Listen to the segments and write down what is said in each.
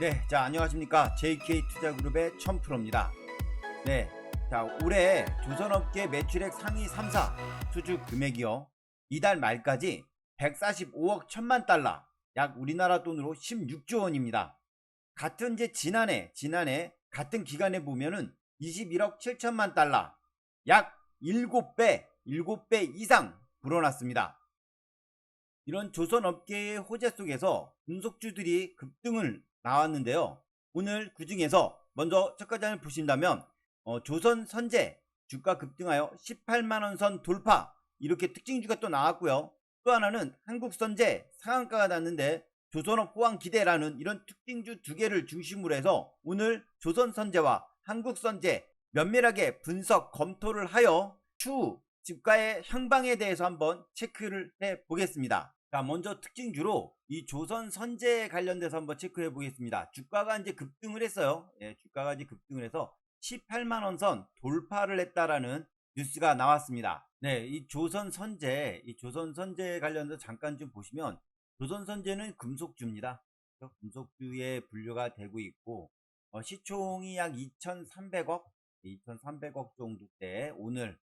네, 자, 안녕하십니까. JK투자그룹의 천프로입니다. 네, 자, 올해 조선업계 매출액 상위 3사 수주 금액이요. 이달 말까지 145억 1천만 달러, 약 우리나라 돈으로 16조 원입니다. 같은 지난해 같은 기간에 보면은 21억 7천만 달러, 약 7배 이상 불어났습니다. 이런 조선업계의 호재 속에서 금속주들이 급등을 나왔는데요. 오늘 그 중에서 먼저 첫 가지를 보신다면 조선선제 주가 급등하여 18만원 선 돌파, 이렇게 특징주가 또 나왔고요. 또 하나는 한국선제 상한가가 났는데 조선업 호황 기대라는 이런 특징주 두 개를 중심으로 해서 오늘 조선선제와 한국선제 면밀하게 분석 검토를 하여 추후 주가의 향방에 대해서 한번 체크를 해 보겠습니다. 자, 먼저 특징주로 이 조선선제에 관련돼서 한번 체크해 보겠습니다. 주가가 이제 급등을 했어요. 예, 주가가 이제 급등을 해서 18만원 선 돌파를 했다라는 뉴스가 나왔습니다. 네, 이 조선선제 관련해서 잠깐 좀 보시면, 조선선제는 금속주입니다. 금속주에 분류가 되고 있고, 시총이 약 2,300억 정도대 오늘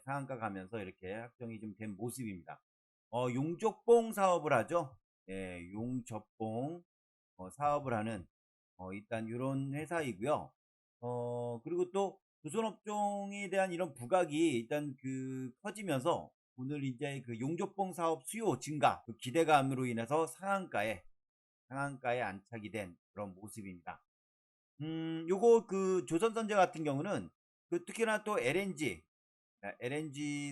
상한가 가면서 이렇게 확정이 좀 된 모습입니다. 용접봉 사업을 하죠. 예, 용접봉 사업을 하는 일단 이런 회사이고요. 그리고 또 조선업종에 대한 이런 부각이 일단 커지면서 오늘 이제 그 용접봉 사업 수요 증가, 그 기대감으로 인해서 상한가에 안착이 된 그런 모습입니다. 요거 조선선제 같은 경우는 특히나 또 LNG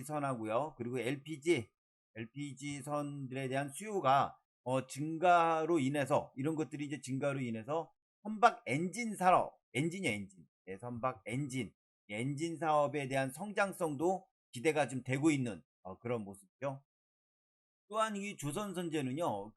선하고요. 그리고 LPG 선들에 대한 수요가 증가로 인해서, 이런 것들이 이제 증가로 인해서 선박 엔진 산업, 선박 엔진 사업에 대한 성장성도 기대가 좀 되고 있는 그런 모습이죠. 또한 이 조선선제는요,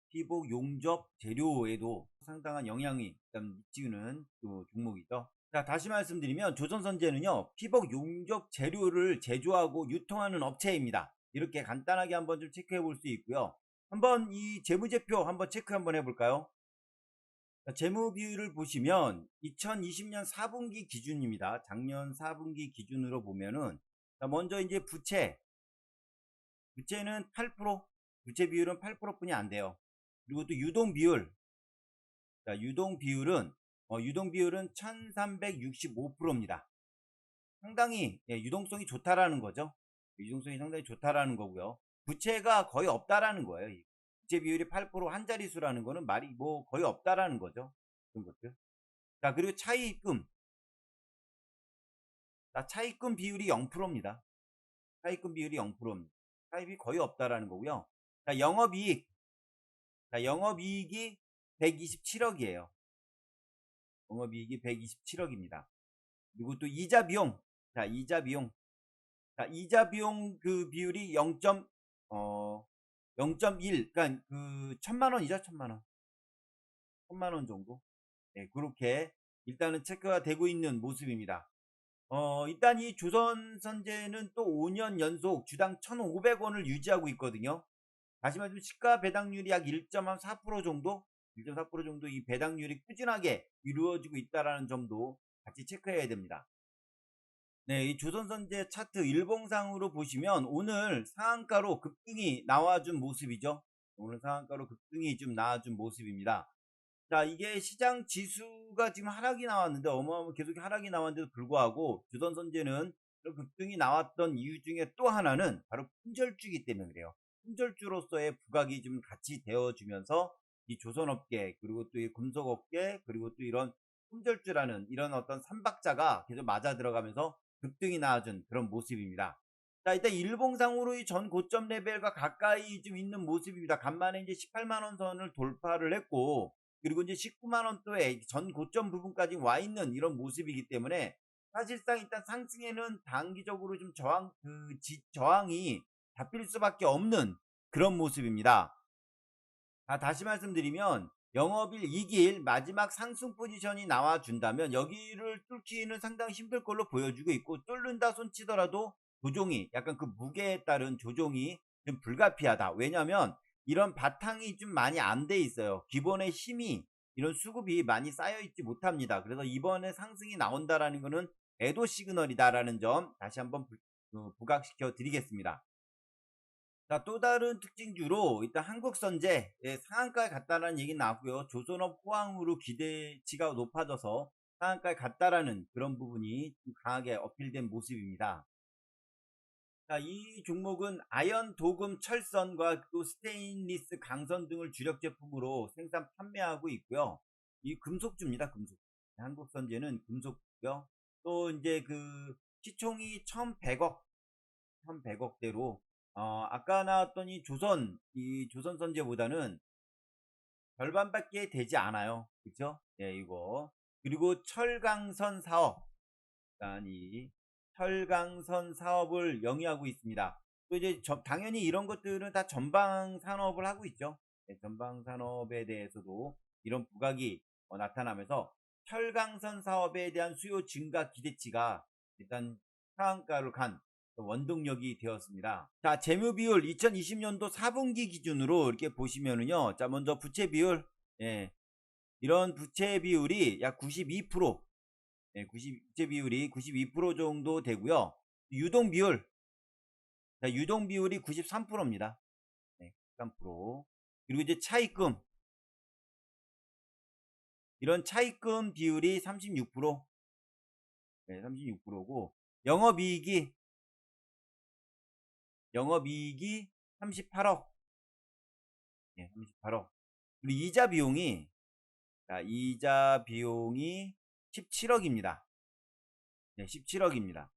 피복 용접 재료에도 상당한 영향이 일단 미치는 종목이죠. 자, 다시 말씀드리면 조선선제는요, 피복 용접 재료를 제조하고 유통하는 업체입니다. 이렇게 간단하게 한번 좀 체크해 볼 수 있고요. 한번 이 재무제표 한번 체크 한번 해볼까요? 자, 재무 비율을 보시면 2020년 4분기 기준입니다. 작년 4분기 기준으로 보면은, 자, 먼저 이제 부채는 8%, 부채 비율은 8%뿐이 안 돼요. 그리고 또 유동 비율, 자, 유동 비율은 1365%입니다. 상당히 유동성이 좋다라는 거죠. 유동성이 상당히 좋다라는 거고요. 부채가 거의 없다라는 거예요. 부채 비율이 8% 한 자릿수라는 거는 말이 뭐 거의 없다라는 거죠. 그런 것들. 자, 그리고 차입금. 자, 차입금 비율이 0%입니다. 차입금 비율이 0%입니다. 차입이 거의 없다라는 거고요. 자, 영업이익이 127억이에요. 영업이익이 127억입니다. 그리고 또 이자 비용. 자, 이자 비용 그 비율이 0.1, 그러니까 1,000만원이죠, 1,000만원. 1,000만원 정도. 네, 그렇게 일단은 체크가 되고 있는 모습입니다. 일단 이 조선선제는 또 5년 연속 주당 1,500원을 유지하고 있거든요. 다시 말하면 시가 배당률이 약 1.4% 정도, 이 배당률이 꾸준하게 이루어지고 있다는 점도 같이 체크해야 됩니다. 네, 이 조선선제 차트 일봉상으로 보시면 오늘 상한가로 급등이 나와준 모습이죠. 오늘 상한가로 급등이 좀 나와준 모습입니다. 자, 이게 시장 지수가 지금 하락이 나왔는데, 계속 하락이 나왔는데도 불구하고 조선선제는 급등이 나왔던 이유 중에 또 하나는 바로 품절주이기 때문에 그래요. 품절주로서의 부각이 좀 같이 되어주면서 이 조선업계, 그리고 또 이 금속업계, 그리고 또 이런 품절주라는 이런 어떤 삼박자가 계속 맞아 들어가면서 급등이 나와준 그런 모습입니다. 자, 일단 일봉상으로 이 전 고점 레벨과 가까이 좀 있는 모습입니다. 간만에 이제 18만원 선을 돌파를 했고, 그리고 이제 19만원대의 전 고점 부분까지 와 있는 이런 모습이기 때문에 사실상 일단 상승에는 단기적으로 좀 저항이 잡힐 수밖에 없는 그런 모습입니다. 다시 말씀드리면 영업일 2길 마지막 상승 포지션이 나와준다면 여기를 뚫기는 상당히 힘들 걸로 보여주고 있고, 뚫는다 손치더라도 조종이, 약간 그 무게에 따른 조종이 좀 불가피하다. 왜냐하면 이런 바탕이 좀 많이 안 돼 있어요. 기본의 힘이 이런 수급이 많이 쌓여 있지 못합니다. 그래서 이번에 상승이 나온다라는 거는 매도 시그널이다라는 점 다시 한번 부각시켜 드리겠습니다. 자, 또 다른 특징주로 일단 한국선제 상한가에 갔다라는 얘기 나왔고요. 조선업 포항으로 기대치가 높아져서 상한가에 갔다라는 그런 부분이 좀 강하게 어필된 모습입니다. 자, 이 종목은 아연, 도금, 철선과 또 스테인리스, 강선 등을 주력 제품으로 생산 판매하고 있고요. 이 금속주입니다. 금속. 한국선제는 금속주고요. 또 이제 그 시총이 1100억대로 아까 나왔던 이 조선선제보다는 절반밖에 되지 않아요. 그쵸? 예, 이거. 그리고 철강선 사업. 일단 이 철강선 사업을 영위하고 있습니다. 또 이제 당연히 이런 것들은 다 전방 산업을 하고 있죠. 예, 전방 산업에 대해서도 이런 부각이 나타나면서 철강선 사업에 대한 수요 증가 기대치가 일단 상한가를 간 원동력이 되었습니다. 자, 재무 비율 2020년도 4분기 기준으로 이렇게 보시면은요. 자, 먼저 부채 비율. 예. 이런 부채 비율이 약 92%. 예, 부채 비율이 92% 정도 되고요. 유동 비율. 자, 유동 비율이 93%입니다. 네, 93%. 그리고 이제 차입금. 이런 차입금 비율이 36%. 네, 36%고 영업이익이 38억. 예, 38억. 그리고 이자 비용이 17억입니다. 네, 17억입니다.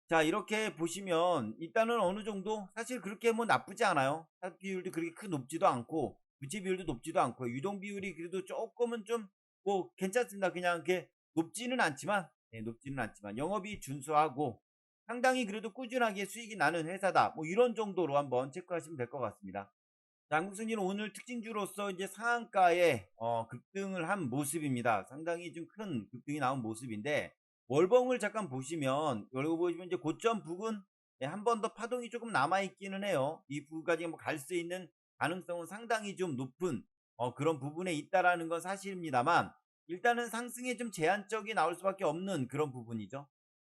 자, 이렇게 보시면 일단은 어느 정도 사실 그렇게 뭐 나쁘지 않아요. 사업 비율도 그렇게 크 높지도 않고 부채 비율도 높지도 않고 유동 비율이 그래도 조금은 좀 뭐 괜찮습니다. 그냥 이렇게 높지는 않지만 영업이 준수하고 상당히 그래도 꾸준하게 수익이 나는 회사다. 뭐 이런 정도로 한번 체크하시면 될 것 같습니다. 자, 한국선제는 오늘 특징주로서 이제 상한가에 급등을 한 모습입니다. 상당히 좀 큰 급등이 나온 모습인데 월봉을 잠깐 보시면 이제 고점 부근 한 번 더 파동이 조금 남아 있기는 해요. 이 부분까지 뭐 갈 수 있는 가능성은 상당히 좀 높은 그런 부분에 있다라는 건 사실입니다만 일단은 상승에 좀 제한적이 나올 수밖에 없는 그런 부분이죠.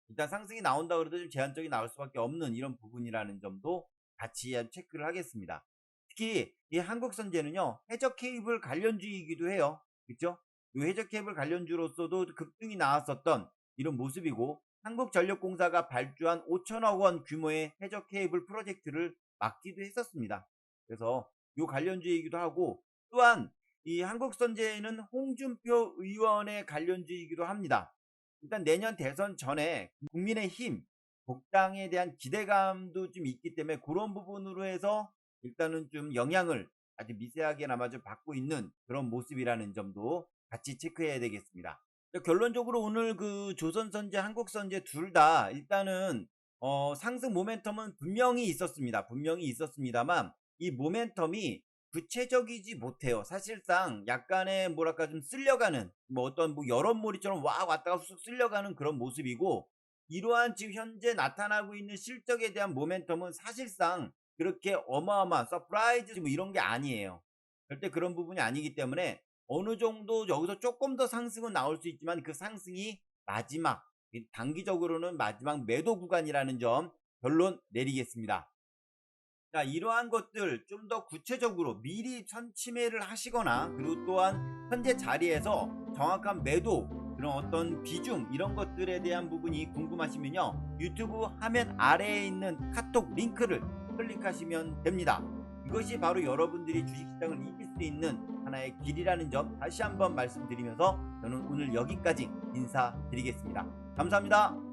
일단 상승이 나온다 그래도 좀 제한적이 나올 수밖에 없는 이런 부분이라는 점도 같이 체크를 하겠습니다. 특히 이 한국선제는요 해적 케이블 관련주이기도 해요. 그렇죠? 이 해적 케이블 관련주로서도 급등이 나왔었던 이런 모습이고 한국전력공사가 발주한 5천억 원 규모의 해적 케이블 프로젝트를 막기도 했었습니다. 그래서 이 관련주이기도 하고 또한 이 한국선제는 홍준표 의원의 관련주이기도 합니다. 일단 내년 대선 전에 국민의힘 복당에 대한 기대감도 좀 있기 때문에 그런 부분으로 해서 일단은 좀 영향을 아주 미세하게나마 좀 받고 있는 그런 모습이라는 점도 같이 체크해야 되겠습니다. 결론적으로 오늘 그 조선선제, 한국선제 둘 다 일단은 상승 모멘텀은 분명히 있었습니다만 이 모멘텀이 구체적이지 못해요. 사실상 약간의 뭐랄까 좀 쓸려가는 뭐 어떤 뭐 여론몰이처럼 왔다가 쑥 쓸려가는 그런 모습이고 이러한 지금 현재 나타나고 있는 실적에 대한 모멘텀은 사실상 그렇게 어마어마한 서프라이즈 뭐 이런 게 아니에요. 절대 그런 부분이 아니기 때문에 어느 정도 여기서 조금 더 상승은 나올 수 있지만 그 상승이 마지막 단기적으로는 마지막 매도 구간이라는 점 결론 내리겠습니다. 자, 이러한 것들 좀 더 구체적으로 미리 선침해를 하시거나 그리고 또한 현재 자리에서 정확한 매도 그런 어떤 비중 이런 것들에 대한 부분이 궁금하시면요 유튜브 화면 아래에 있는 카톡 링크를 클릭하시면 됩니다. 이것이 바로 여러분들이 주식시장을 이길 수 있는 하나의 길이라는 점 다시 한번 말씀드리면서 저는 오늘 여기까지 인사드리겠습니다. 감사합니다.